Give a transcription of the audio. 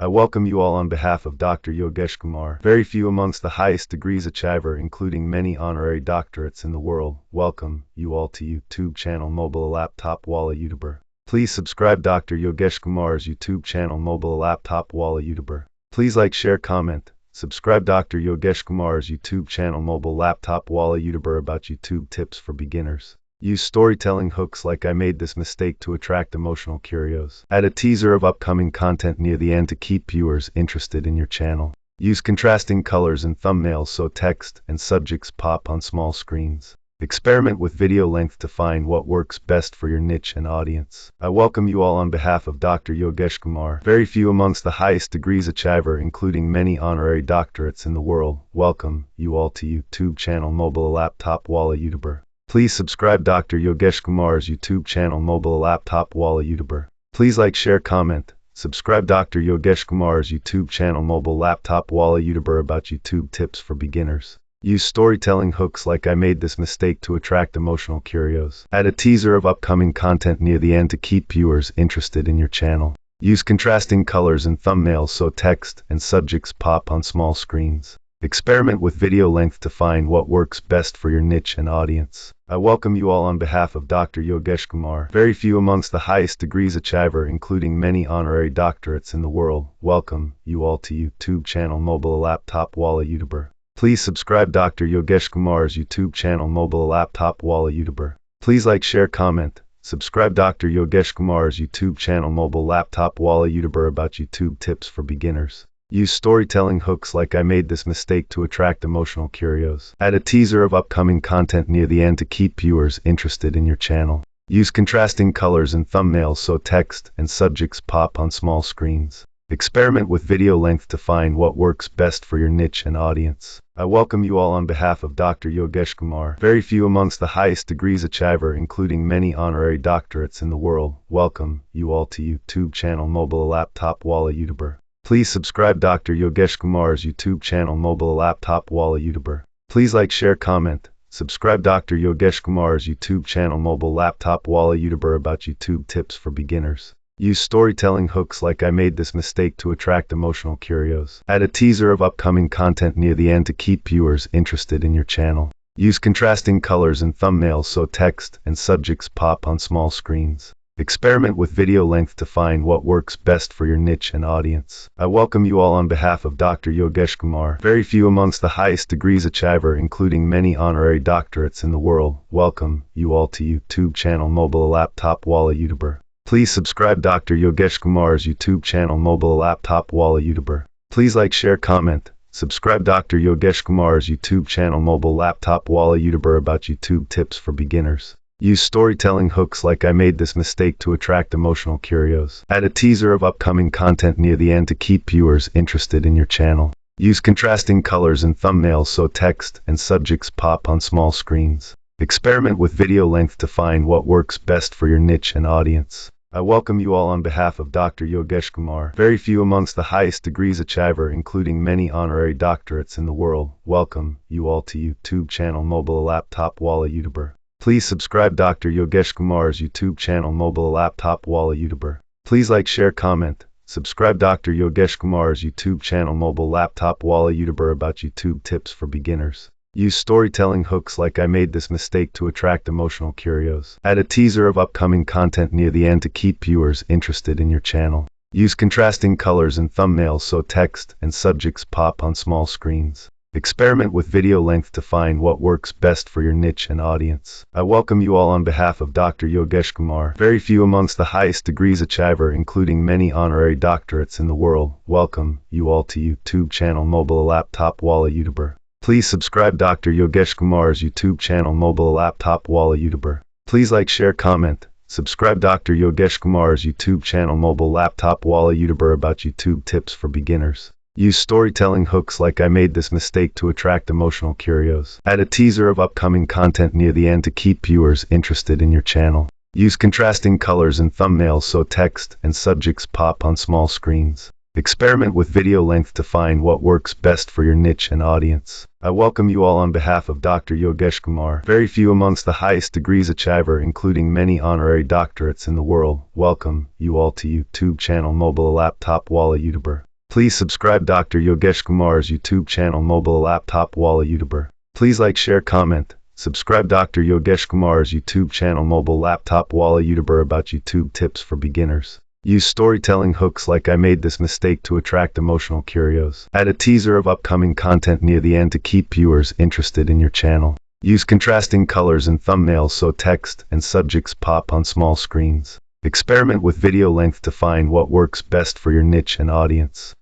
I welcome you all on behalf of Dr. Yogeshkr. Very few amongst the highest degrees achiver, including many honorary doctorates in the world. Welcome you all to YouTube channel Mobile Laptop Walla YouTuber. Please subscribe Dr. Yogeshkr's YouTube channel Mobile Laptop Walla YouTuber. Please like, share, comment. Subscribe Dr. Yogeshkr's YouTube channel Mobile Laptop Walla YouTuber about YouTube tips for beginners. Use storytelling hooks like I made this mistake to attract emotional curios. Add a teaser of upcoming content near the end to keep viewers interested in your channel. Use contrasting colors and thumbnails so text and subjects pop on small screens. Experiment with video length to find what works best for your niche and audience. I welcome you all on behalf of Dr. Yogeshkr. Very few amongst the highest degrees achiver, including many honorary doctorates in the world. Welcome you all to YouTube channel Mobile Laptop Walla YouTuber. Please subscribe Dr. Yogeshkr's YouTube channel Mobile Laptop Walla YouTuber. Please like, share, comment. Subscribe Dr. Yogeshkr's YouTube channel Mobile Laptop Walla YouTuber about YouTube tips for beginners. Use storytelling hooks like I made this mistake to attract emotional curios. Add a teaser of upcoming content near the end to keep viewers interested in your channel. Use contrasting colors and thumbnails so text and subjects pop on small screens. Experiment with video length to find what works best for your niche and audience. I welcome you all on behalf of Dr. Yogeshkr. Very few amongst the highest degrees achiver, including many honorary doctorates in the world. Welcome you all to YouTube channel Mobile Laptop Walla YouTuber. Please subscribe Dr. Yogeshkr's YouTube channel Mobile Laptop Walla YouTuber. Please like, share, comment. Subscribe Dr. Yogeshkr's YouTube channel Mobile Laptop Walla YouTuber about YouTube tips for beginners. Use storytelling hooks like I made this mistake to attract emotional curios. Add a teaser of upcoming content near the end to keep viewers interested in your channel. Use contrasting colors and thumbnails so text and subjects pop on small screens. Experiment with video length to find what works best for your niche and audience. I welcome you all on behalf of Dr. Yogeshkr. Very few amongst the highest degrees achiver, including many honorary doctorates in the world. Welcome you all to YouTube channel Mobile Laptop Walla YouTuber. Please subscribe Dr. Yogeshkr's YouTube channel Mobile Laptop Walla YouTuber. Please like, share, comment. Subscribe Dr. Yogeshkr's YouTube channel Mobile Laptop Walla YouTuber about YouTube tips for beginners. Use storytelling hooks like I made this mistake to attract emotional curios. Add a teaser of upcoming content near the end to keep viewers interested in your channel. Use contrasting colors and thumbnails so text and subjects pop on small screens. Experiment with video length to find what works best for your niche and audience. I welcome you all on behalf of Dr. Yogeshkr. Very few amongst the highest degrees achiver, including many honorary doctorates in the world. Welcome you all to YouTube channel Mobile Laptop Walla YouTuber. Please subscribe Dr. Yogeshkr's YouTube channel Mobile Laptop Walla YouTuber. Please like, share, comment. Subscribe Dr. Yogeshkr's YouTube channel Mobile Laptop Walla YouTuber about YouTube tips for beginners. Use storytelling hooks like I made this mistake to attract emotional curios. Add a teaser of upcoming content near the end to keep viewers interested in your channel. Use contrasting colors and thumbnails so text and subjects pop on small screens. Experiment with video length to find what works best for your niche and audience. I welcome you all on behalf of Dr. Yogeshkr. Very few amongst the highest degrees achiver, including many honorary doctorates in the world. Welcome you all to YouTube channel Mobile Laptop Walla YouTuber. Please subscribe Dr. Yogeshkr's YouTube channel Mobile Laptop Walla YouTuber. Please like, share, comment. Subscribe Dr. Yogeshkr's YouTube channel Mobile Laptop Walla YouTuber about YouTube tips for beginners. Use storytelling hooks like I made this mistake to attract emotional curios. Add a teaser of upcoming content near the end to keep viewers interested in your channel. Use contrasting colors and thumbnails so text and subjects pop on small screens. Experiment with video length to find what works best for your niche and audience. I welcome you all on behalf of Dr. Yogeshkr. Very few amongst the highest degrees achiver, including many honorary doctorates in the world. Welcome you all to YouTube channel Mobile Laptop Walla YouTuber. Please subscribe Dr. Yogeshkr's YouTube channel Mobile Laptop Walla YouTuber. Please like, share, comment. Subscribe Dr. Yogeshkr's YouTube channel Mobile Laptop Walla YouTuber about YouTube tips for beginners. Use storytelling hooks like I made this mistake to attract emotional curios. Add a teaser of upcoming content near the end to keep viewers interested in your channel. Use contrasting colors and thumbnails so text and subjects pop on small screens. Experiment with video length to find what works best for your niche and audience. I welcome you all on behalf of Dr. Yogeshkr. Very few amongst the highest degrees achiver, including many honorary doctorates in the world. Welcome you all to YouTube channel Mobile Laptop Walla YouTuber. Please subscribe Dr. Yogesh Kumar's YouTube channel Mobile Laptop Walla YouTuber. Please like, share, comment. Subscribe Dr. Yogesh Kumar's YouTube channel Mobile Laptop Walla YouTuber about YouTube tips for beginners. Use storytelling hooks like I made this mistake to attract emotional curios. Add a teaser of upcoming content near the end to keep viewers interested in your channel. Use contrasting colors and thumbnails so text and subjects pop on small screens. Experiment with video length to find what works best for your niche and audience.